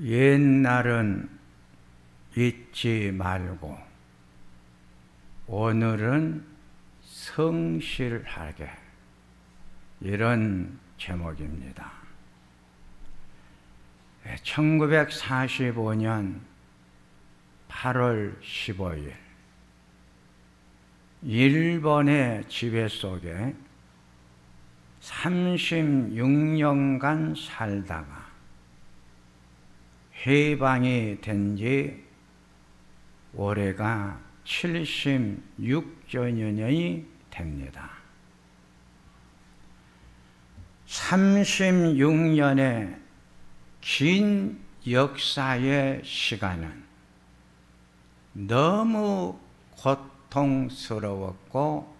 옛날은 잊지 말고 오늘은 성실하게, 이런 제목입니다. 1945년 8월 15일 일본의 지배 속에 36년간 살다가 해방이 된 지 올해가 76주년이 됩니다. 36년의 긴 역사의 시간은 너무 고통스러웠고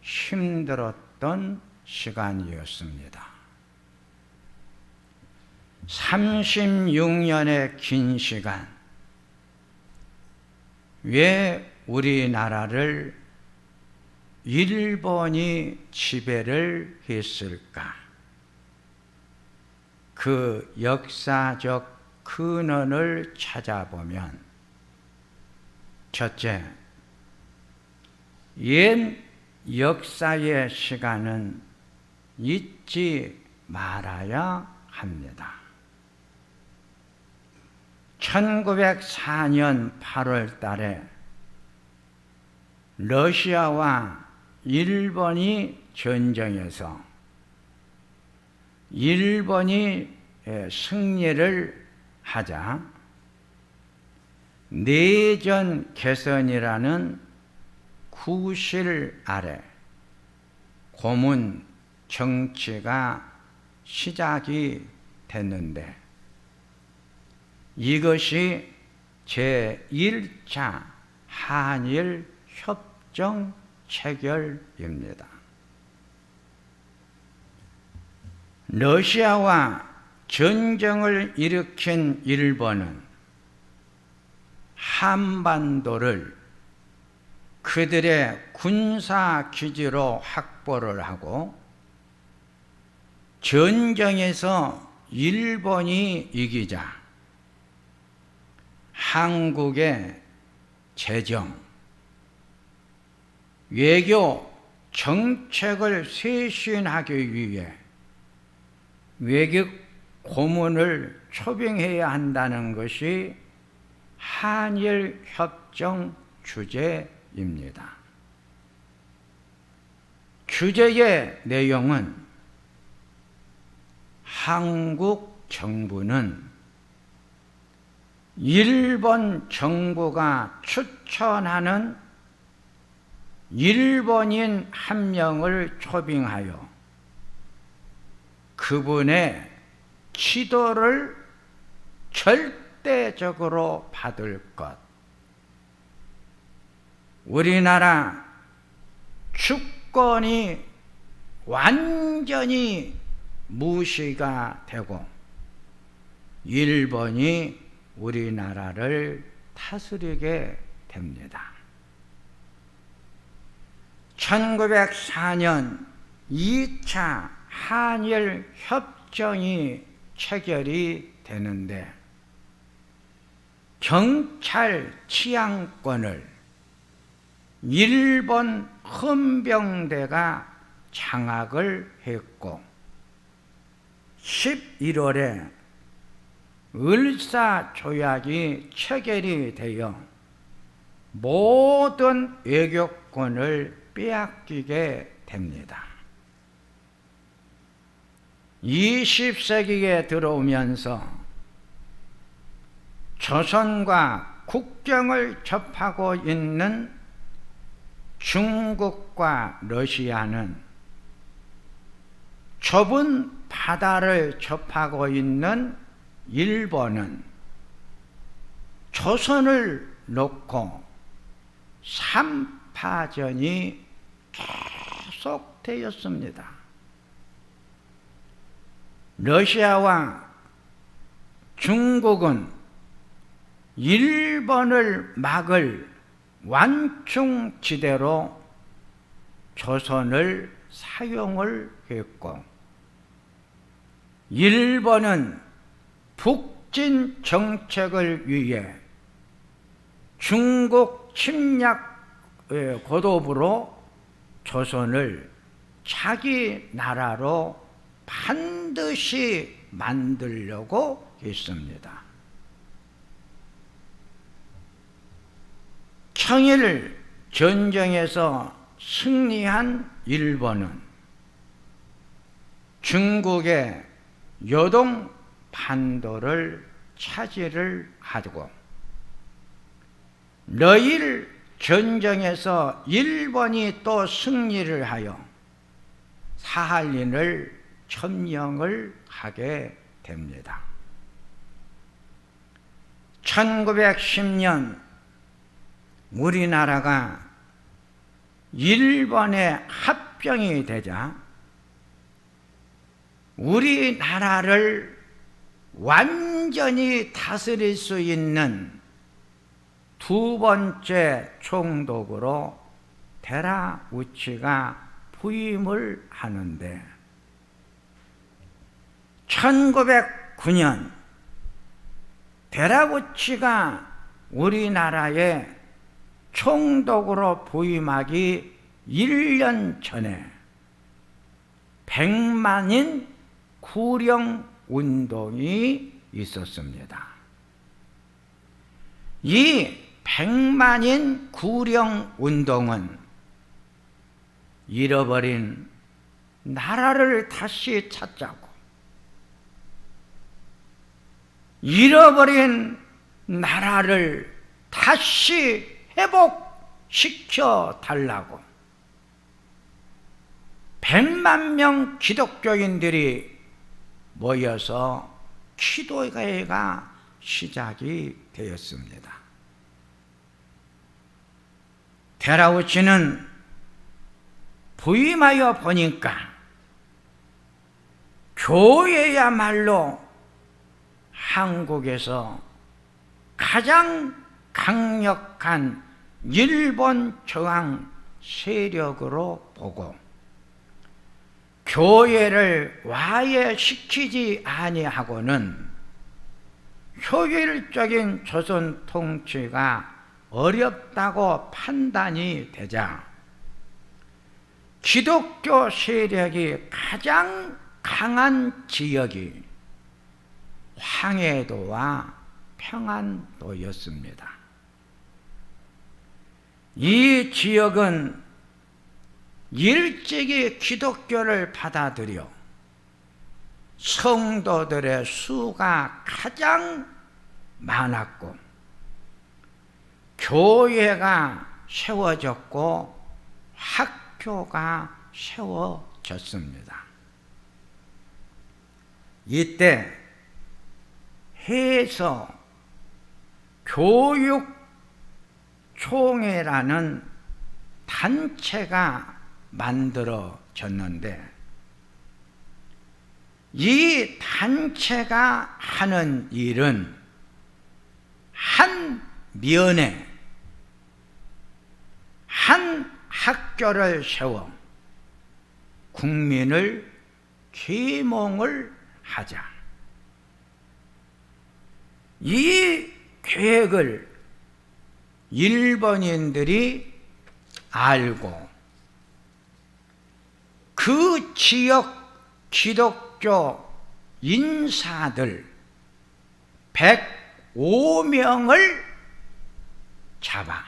힘들었던 시간이었습니다. 36년의 긴 시간, 왜 우리나라를 일본이 지배를 했을까? 그 역사적 근원을 찾아보면, 첫째, 옛 역사의 시간은 잊지 말아야 합니다. 1904년 8월 달에 러시아와 일본이 전쟁에서 일본이 승리를 하자 내전 개선이라는 구실 아래 고문 정치가 시작이 됐는데, 이것이 제1차 한일 협정 체결입니다. 러시아와 전쟁을 일으킨 일본은 한반도를 그들의 군사기지로 확보를 하고, 전쟁에서 일본이 이기자 한국의 재정, 외교 정책을 쇄신하기 위해 외교 고문을 초빙해야 한다는 것이 한일 협정 주제입니다. 주제의 내용은 한국 정부는 일본 정부가 추천하는 일본인 한 명을 초빙하여 그분의 지도를 절대적으로 받을 것, 우리나라 주권이 완전히 무시가 되고 일본이 우리나라를 다스리게 됩니다. 1904년 2차 한일 협정이 체결이 되는데, 경찰 치안권을 일본 헌병대가 장악을 했고, 11월에 을사조약이 체결이 되어 모든 외교권을 빼앗기게 됩니다. 20세기에 들어오면서 조선과 국경을 접하고 있는 중국과 러시아는 좁은 바다를 접하고 있는 일본은 조선을 놓고 삼파전이 계속되었습니다. 러시아와 중국은 일본을 막을 완충지대로 조선을 사용을 했고, 일본은 북진 정책을 위해 중국 침략 고도부로 조선을 자기 나라로 반드시 만들려고 했습니다. 청일 전쟁에서 승리한 일본은 중국의 요동 반도를 차지를 하고, 러일 전쟁에서 일본이 또 승리를 하여 사할린을 점령을 하게 됩니다. 1910년 우리나라가 일본에 합병이 되자 우리나라를 완전히 다스릴 수 있는 두 번째 총독으로 데라우치가 부임을 하는데, 1909년 데라우치가 우리나라에 총독으로 부임하기 1년 전에 백만인 구령운동이 있었습니다. 이 백만인 구령운동은 잃어버린 나라를 다시 찾자고, 잃어버린 나라를 다시 회복시켜 달라고 100만 명 기독교인들이 모여서 기도회가 시작이 되었습니다. 데라우치는 부임하여 보니까 교회야말로 한국에서 가장 강력한 일본 저항 세력으로 보고, 교회를 와해시키지 아니하고는 효율적인 조선 통치가 어렵다고 판단이 되자 기독교 세력이 가장 강한 지역이 황해도와 평안도였습니다. 이 지역은 일찍이 기독교를 받아들여 성도들의 수가 가장 많았고, 교회가 세워졌고 학교가 세워졌습니다. 이때 해에서 교육총회라는 단체가 만들어졌는데, 이 단체가 하는 일은 한 면에 한 학교를 세워 국민을 계몽을 하자. 이 계획을 일본인들이 알고 그 지역 기독교 인사들 105명을 잡아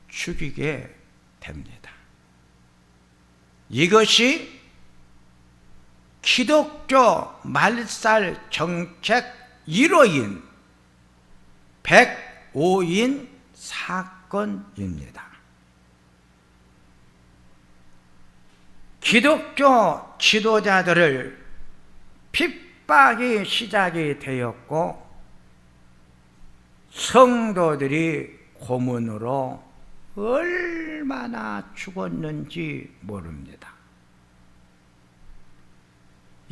죽이게 됩니다. 이것이 기독교 말살 정책 1호인 105인 사건입니다. 기독교 지도자들을 핍박이 시작이 되었고, 성도들이 고문으로 얼마나 죽었는지 모릅니다.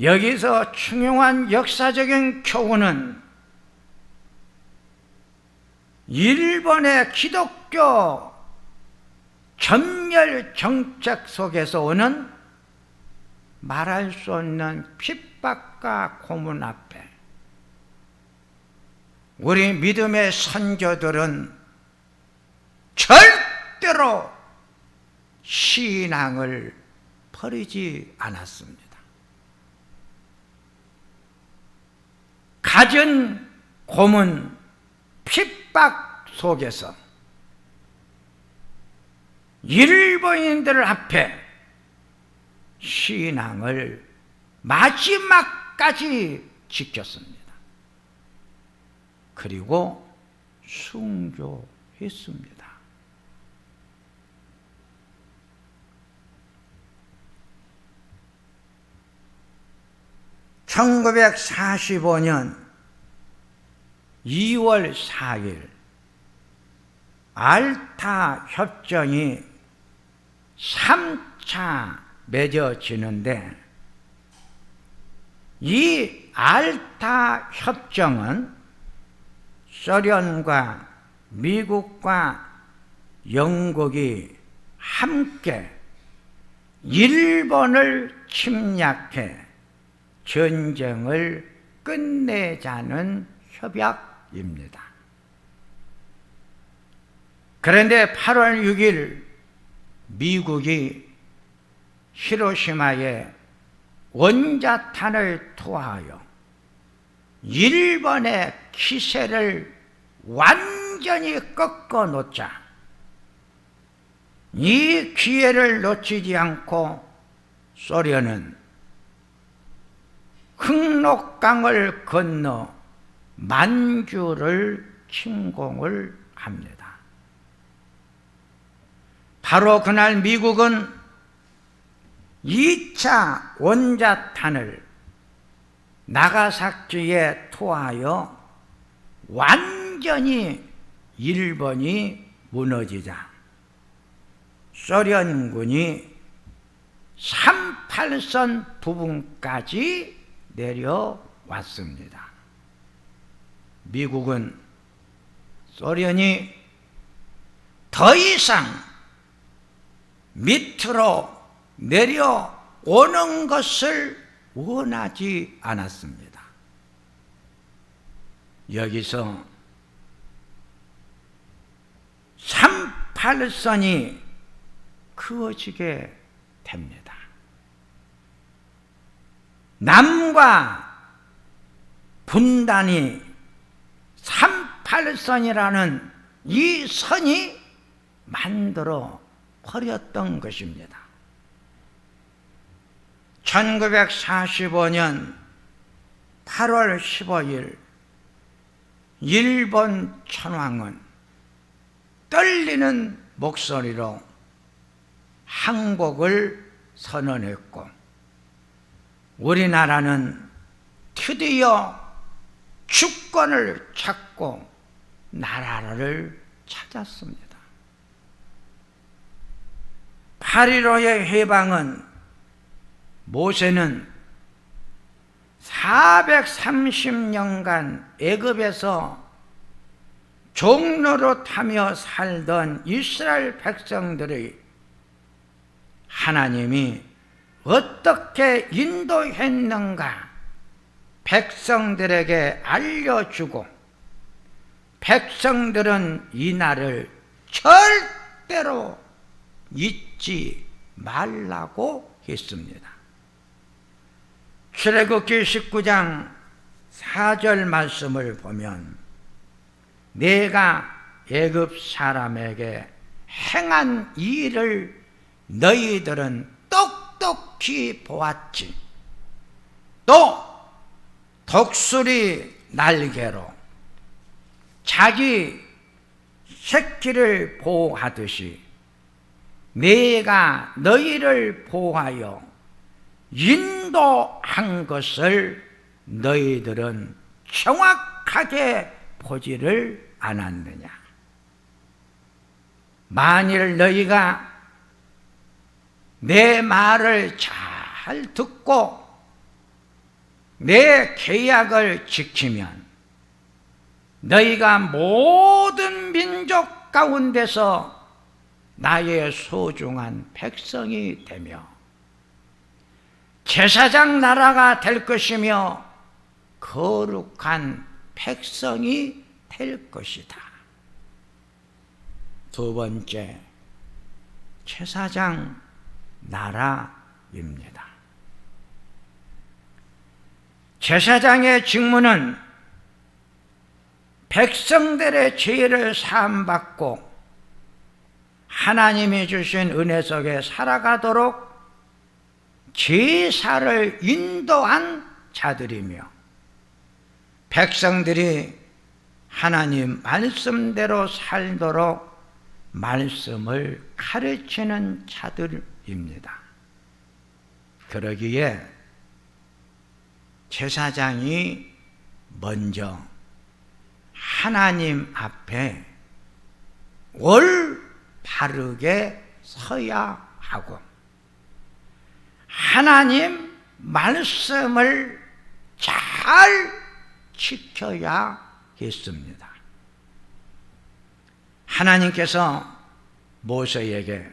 여기서 중요한 역사적인 교훈은 일본의 기독교 전멸 정책 속에서 오는 말할 수 없는 핍박과 고문 앞에 우리 믿음의 선조들은 절대로 신앙을 버리지 않았습니다. 갖은 고문, 핍박 속에서 일본인들 앞에 신앙을 마지막까지 지켰습니다. 그리고 순교했습니다. (1945년 2월 4일) 알타 협정이 3차 맺어지는데, 이 알타 협정은 소련과 미국과 영국이 함께 일본을 침략해 전쟁을 끝내자는 협약입니다. 그런데 8월 6일 미국이 히로시마에 원자탄을 투하하여 일본의 기세를 완전히 꺾어 놓자, 이 기회를 놓치지 않고 소련은 흑록강을 건너 만주를 침공을 합니다. 바로 그날 미국은 2차 원자탄을 나가사키에 투하하여 완전히 일본이 무너지자 소련군이 38선 부근까지 내려왔습니다. 미국은 소련이 더 이상 밑으로 내려오는 것을 원하지 않았습니다. 여기서 38선이 그어지게 됩니다. 남과 분단이 38선이라는 이 선이 만들어 버렸던 것입니다. 1945년 8월 15일 일본 천황은 떨리는 목소리로 항복을 선언했고, 우리나라는 드디어 주권을 찾고 나라를 찾았습니다. 8.15의 해방은 모세는 430년간 애굽에서 종노릇하며 살던 이스라엘 백성들의 하나님이 어떻게 인도했는가 백성들에게 알려주고, 백성들은 이 날을 절대로 잊지 말라고 했습니다. 출애굽기 19장 4절 말씀을 보면, 내가 애굽 사람에게 행한 일을 너희들은 똑똑히 보았지. 또 독수리 날개로 자기 새끼를 보호하듯이 내가 너희를 보호하여 인도한 것을 너희들은 정확하게 보지를 않았느냐. 만일 너희가 내 말을 잘 듣고 내 계약을 지키면 너희가 모든 민족 가운데서 나의 소중한 백성이 되며 제사장 나라가 될 것이며 거룩한 백성이 될 것이다. 두 번째, 제사장 나라입니다. 제사장의 직무는 백성들의 죄를 사함받고 하나님이 주신 은혜 속에 살아가도록 제사를 인도한 자들이며, 백성들이 하나님 말씀대로 살도록 말씀을 가르치는 자들입니다. 그러기에 제사장이 먼저 하나님 앞에 올바르게 서야 하고 하나님 말씀을 잘 지켜야겠습니다. 하나님께서 모세에게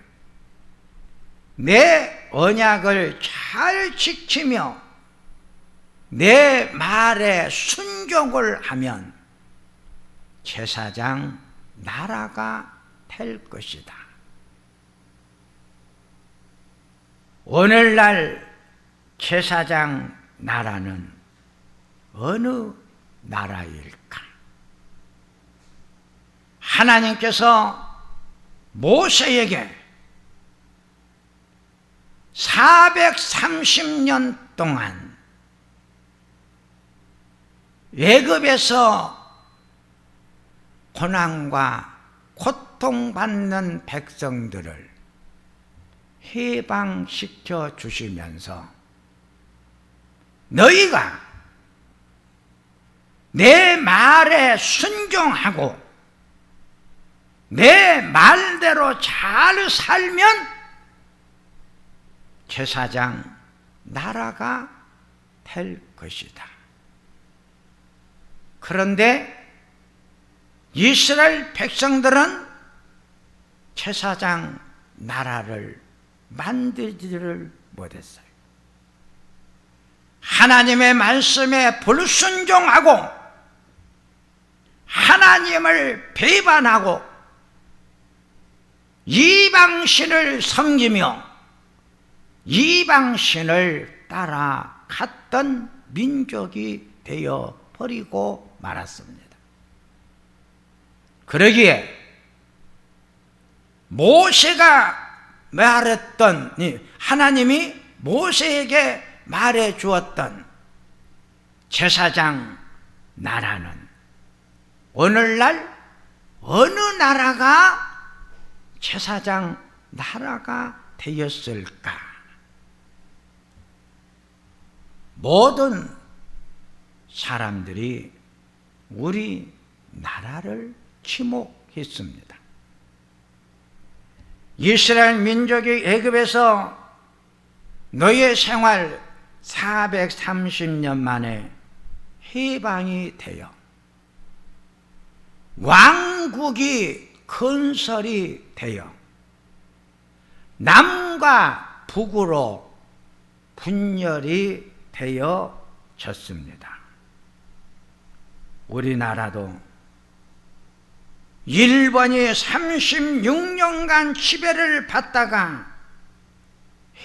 내 언약을 잘 지키며 내 말에 순종을 하면 제사장 나라가 될 것이다. 오늘날 제사장 나라는 어느 나라일까? 하나님께서 모세에게 430년 동안 애굽에서 고난과 고통받는 백성들을 해방시켜 주시면서 너희가 내 말에 순종하고 내 말대로 잘 살면 제사장 나라가 될 것이다. 그런데 이스라엘 백성들은 제사장 나라를 만들지를 못했어요. 하나님의 말씀에 불순종하고 하나님을 배반하고 이방신을 섬기며 이방신을 따라갔던 민족이 되어 버리고 말았습니다. 그러기에 모세가 말했던, 하나님이 모세에게 말해 주었던 제사장 나라는 오늘날 어느 나라가 제사장 나라가 되었을까? 모든 사람들이 우리 나라를 지목했습니다. 이스라엘 민족이 애굽에서 노예 생활 430년 만에 해방이 되어 왕국이 건설이 되어 남과 북으로 분열이 되어졌습니다. 우리나라도 일본이 36년간 지배를 받다가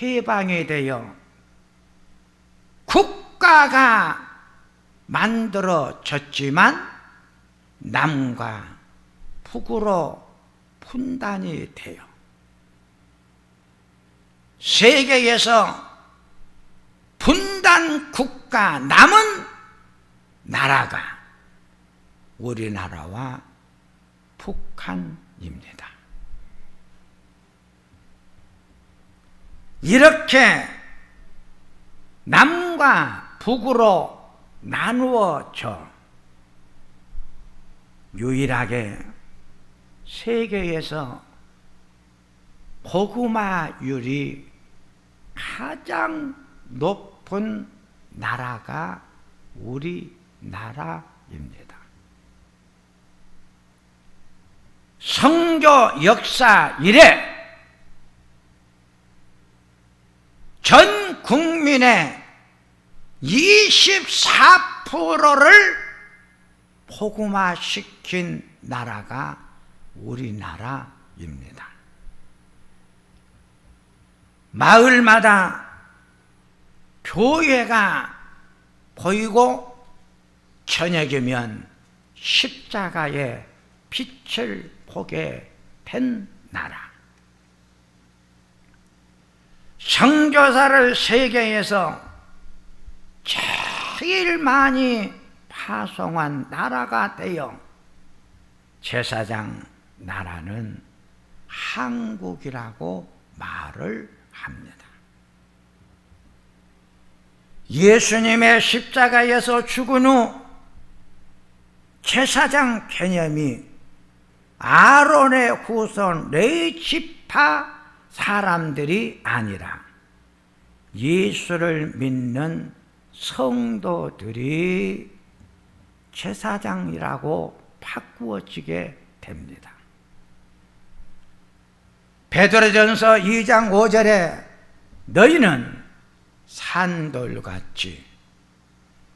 해방이 되어 국가가 만들어졌지만 남과 북으로 분단이 되어 세계에서 분단 국가 남은 나라가 우리나라와 북한입니다. 이렇게 남과 북으로 나누어져 유일하게 세계에서 고구마율이 가장 높은 나라가 우리나라입니다. 선교 역사 이래 전 국민의 24%를 복음화시킨 나라가 우리나라입니다. 마을마다 교회가 보이고 저녁이면 십자가의 빛을 보게 된 나라. 선교사를 세계에서 제일 많이 파송한 나라가 되어 제사장 나라는 한국이라고 말을 합니다. 예수님의 십자가에서 죽은 후 제사장 개념이 아론의 후손 레위지파 사람들이 아니라 예수를 믿는 성도들이 제사장이라고 바꾸어지게 됩니다. 베드로전서 2장 5절에 너희는 산돌같이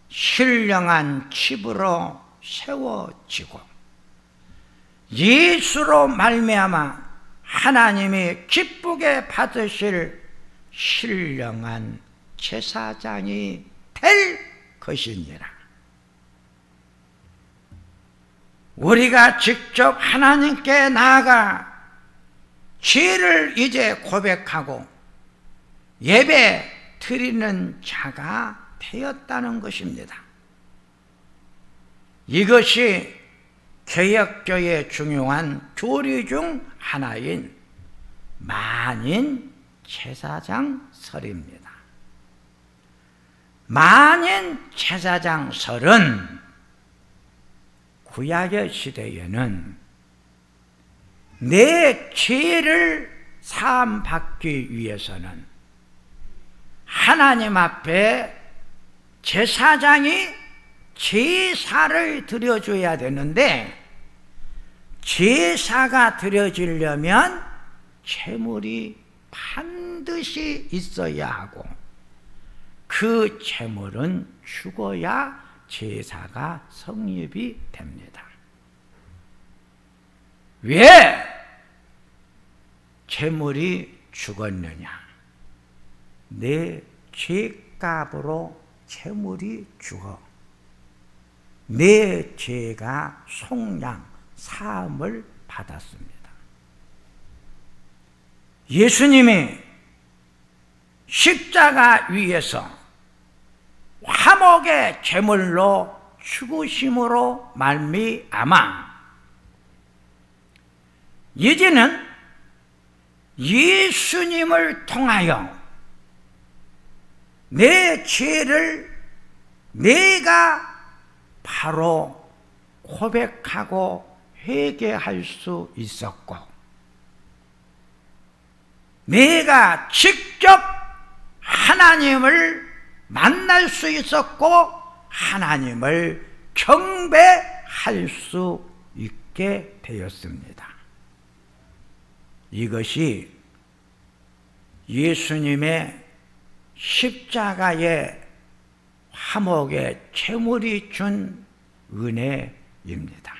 신령한 칩으로 세워지고 예수로 말미암아 하나님이 기쁘게 받으실 신령한 제사장이 될 것이니라. 우리가 직접 하나님께 나아가 죄를 이제 고백하고 예배 드리는 자가 되었다는 것입니다. 이것이 개혁교회의 중요한 교리 중 하나인 만인 제사장설입니다. 만인 제사장설은 구약의 시대에는 내 죄를 사함받기 위해서는 하나님 앞에 제사장이 제사를 드려줘야 되는데 제사가 드려지려면 제물이 반드시 있어야 하고 그 제물은 죽어야 제사가 성립이 됩니다. 왜 제물이 죽었느냐? 내 죄값으로 제물이 죽어 내 죄가 속량 사함을 받았습니다. 예수님이 십자가 위에서 화목의 제물로 죽으심으로 말미암아 이제는 예수님을 통하여 내 죄를 내가 바로 고백하고 회개할 수 있었고 내가 직접 하나님을 만날 수 있었고 하나님을 경배할 수 있게 되었습니다. 이것이 예수님의 십자가의 화목의 제물이 준 은혜입니다.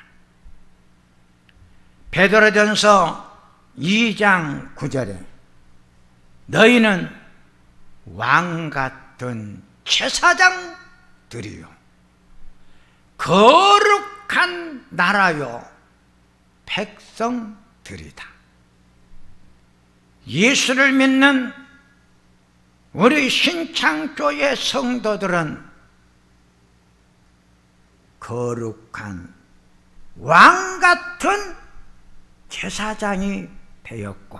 베드로전서 2장 9절에 너희는 왕같은 제사장들이요 거룩한 나라요 백성들이다. 예수를 믿는 우리 신창교회 성도들은 거룩한 왕같은 제사장이 되었고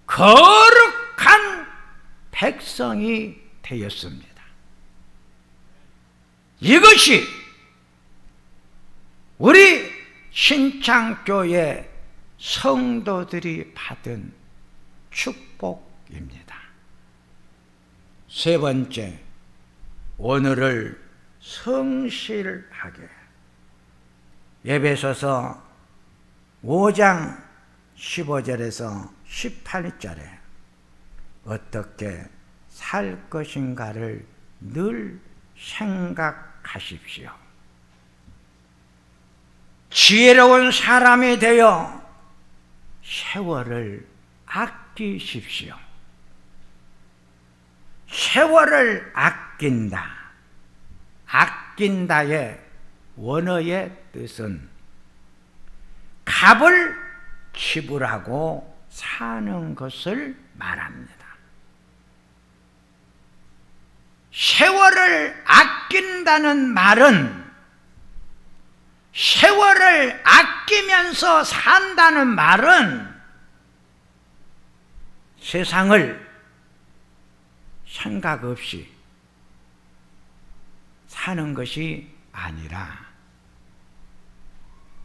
거룩한 백성이 되었습니다. 이것이 우리 신창교회 성도들이 받은 축복입니다. 세 번째, 오늘을 성실하게 에베소서 5장 15절에서 18절에 어떻게 살 것인가를 늘 생각하십시오. 지혜로운 사람이 되어 세월을 아끼십시오. 세월을 아낀다. 아낀다의 원어의 뜻은 값을 지불하고 사는 것을 말합니다. 세월을 아낀다는 말은 세월을 아끼면서 산다는 말은 세상을 생각 없이 사는 것이 아니라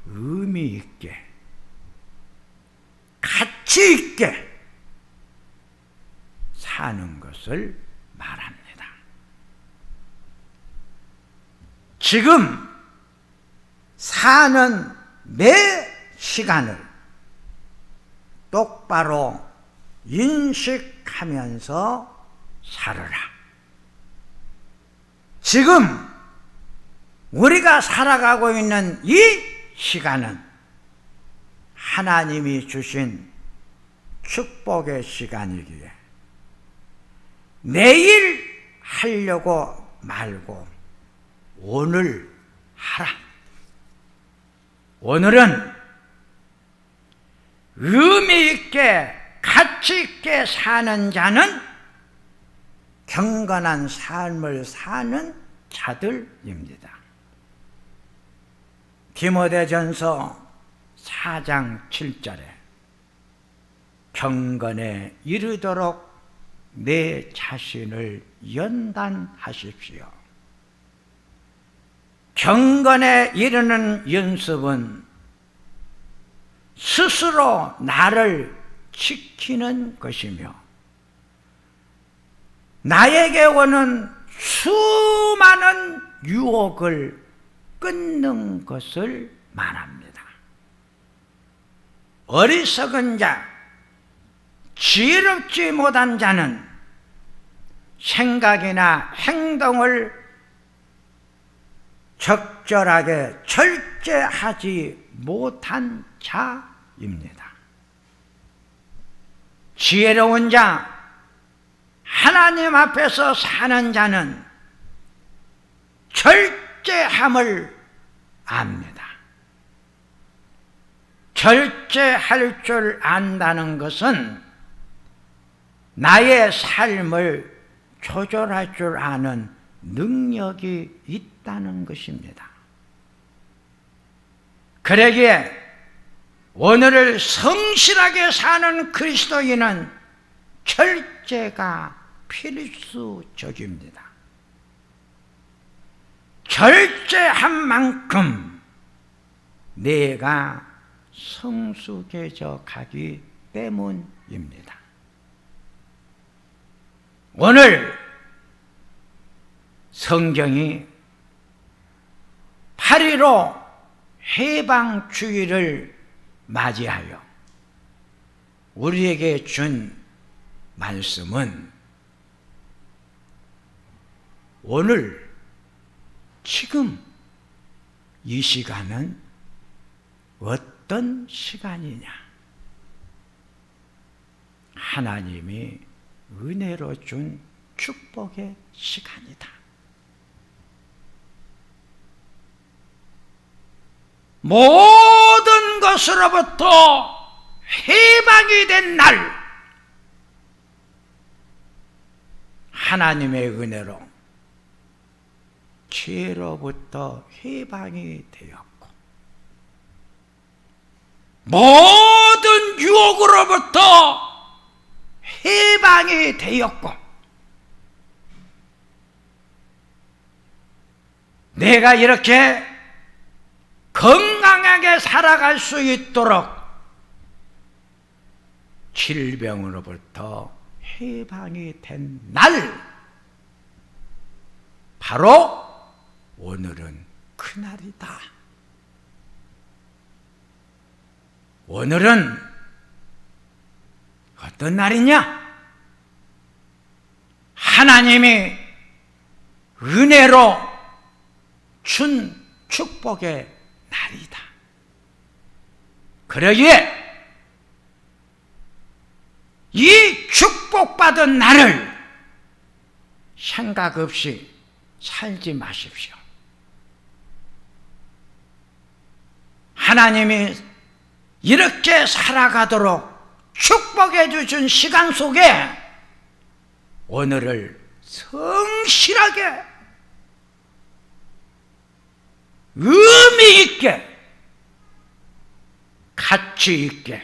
의미 있게, 가치 있게 사는 것을 말합니다. 지금 사는 매 시간을 똑바로 인식하면서 살아라. 지금 우리가 살아가고 있는 이 시간은 하나님이 주신 축복의 시간이기에 내일 하려고 말고 오늘 하라. 오늘은 의미 있게 가치 있게 사는 자는 경건한 삶을 사는 자들입니다. 디모데전서 4장 7절에 경건에 이르도록 내 자신을 연단하십시오. 경건에 이르는 연습은 스스로 나를 지키는 것이며 나에게 오는 수많은 유혹을 끊는 것을 말합니다. 어리석은 자, 지혜롭지 못한 자는 생각이나 행동을 적절하게 절제하지 못한 자입니다. 지혜로운 자, 하나님 앞에서 사는 자는 절제함을 압니다. 절제할 줄 안다는 것은 나의 삶을 조절할 줄 아는 능력이 있다는 것입니다. 그러기에 오늘을 성실하게 사는 그리스도인은 절제가 필수적입니다. 절제한 만큼 내가 성숙해져 가기 때문입니다. 오늘 성경이 8.15 해방주의를 맞이하여 우리에게 준 말씀은 오늘 지금 이 시간은 어떤 시간이냐? 하나님이 은혜로 준 축복의 시간이다. 모든 것으로부터 해방이 된 날, 하나님의 은혜로 죄로부터 해방이 되었고 모든 유혹으로부터 해방이 되었고 내가 이렇게 건강하게 살아갈 수 있도록 질병으로부터 해방이 된 날, 바로 오늘은 그날이다. 오늘은 어떤 날이냐? 하나님이 은혜로 준 축복의 날이다. 그러기에 이 축복받은 나를 생각 없이 살지 마십시오. 하나님이 이렇게 살아가도록 축복해 주신 시간 속에 오늘을 성실하게 의미 있게 가치 있게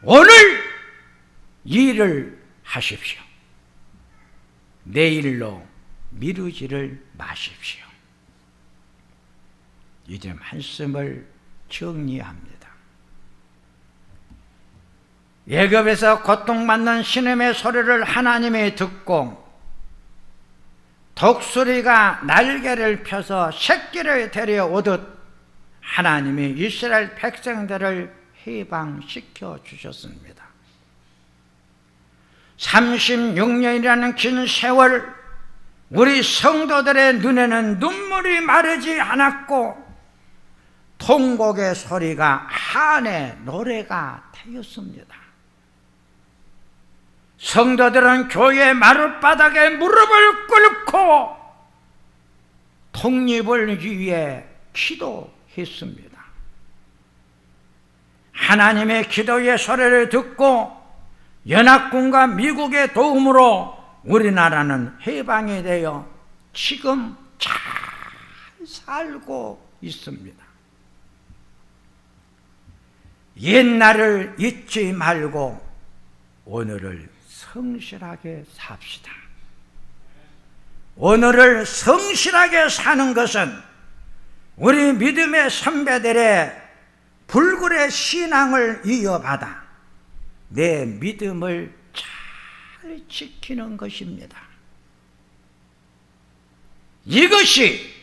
오늘 일을 하십시오. 내일로 미루지를 마십시오. 이제 말씀을 정리합니다. 애굽에서 고통받는 신음의 소리를 하나님이 듣고 독수리가 날개를 펴서 새끼를 데려오듯 하나님이 이스라엘 백성들을 해방시켜 주셨습니다. 36년이라는 긴 세월 우리 성도들의 눈에는 눈물이 마르지 않았고 통곡의 소리가 한의 노래가 되었습니다. 성도들은 교회 마룻바닥에 무릎을 꿇고 독립을 위해 기도했습니다. 하나님의 기도의 소리를 듣고 연합군과 미국의 도움으로 우리나라는 해방이 되어 지금 잘 살고 있습니다. 옛날을 잊지 말고 오늘을 성실하게 삽시다. 오늘을 성실하게 사는 것은 우리 믿음의 선배들의 불굴의 신앙을 이어받아 내 믿음을 잘 지키는 것입니다. 이것이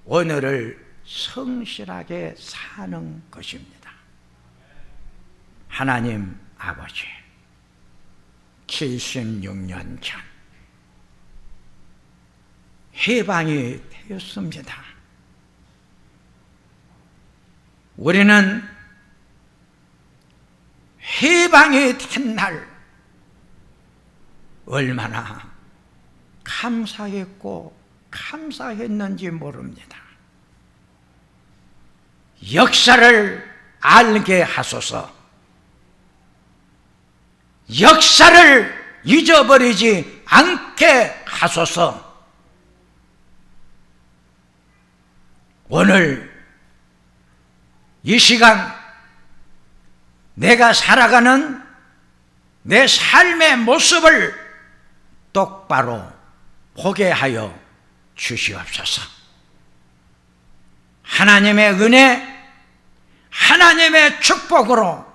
오늘을 성실하게 사는 것입니다. 하나님 아버지, 76년 전 해방이 되었습니다. 우리는 해방이 된 날 얼마나 감사했고 감사했는지 모릅니다. 역사를 알게 하소서. 역사를 잊어버리지 않게 하소서. 오늘 이 시간 내가 살아가는 내 삶의 모습을 똑바로 보게 하여 주시옵소서. 하나님의 은혜, 하나님의 축복으로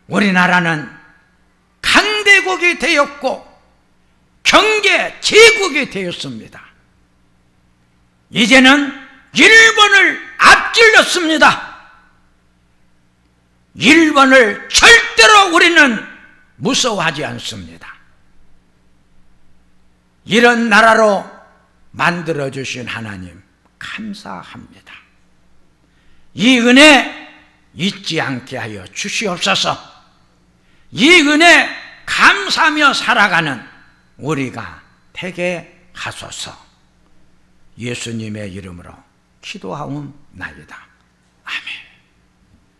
우리나라는 강대국이 되었고 경제 제국이 되었습니다. 이제는 일본을 앞질렀습니다. 일본을 절대로 우리는 무서워하지 않습니다. 이런 나라로 만들어주신 하나님 감사합니다. 이 은혜 잊지 않게 하여 주시옵소서. 이 은혜 감사하며 살아가는 우리가 되게 하소서. 예수님의 이름으로 기도하옵나이다.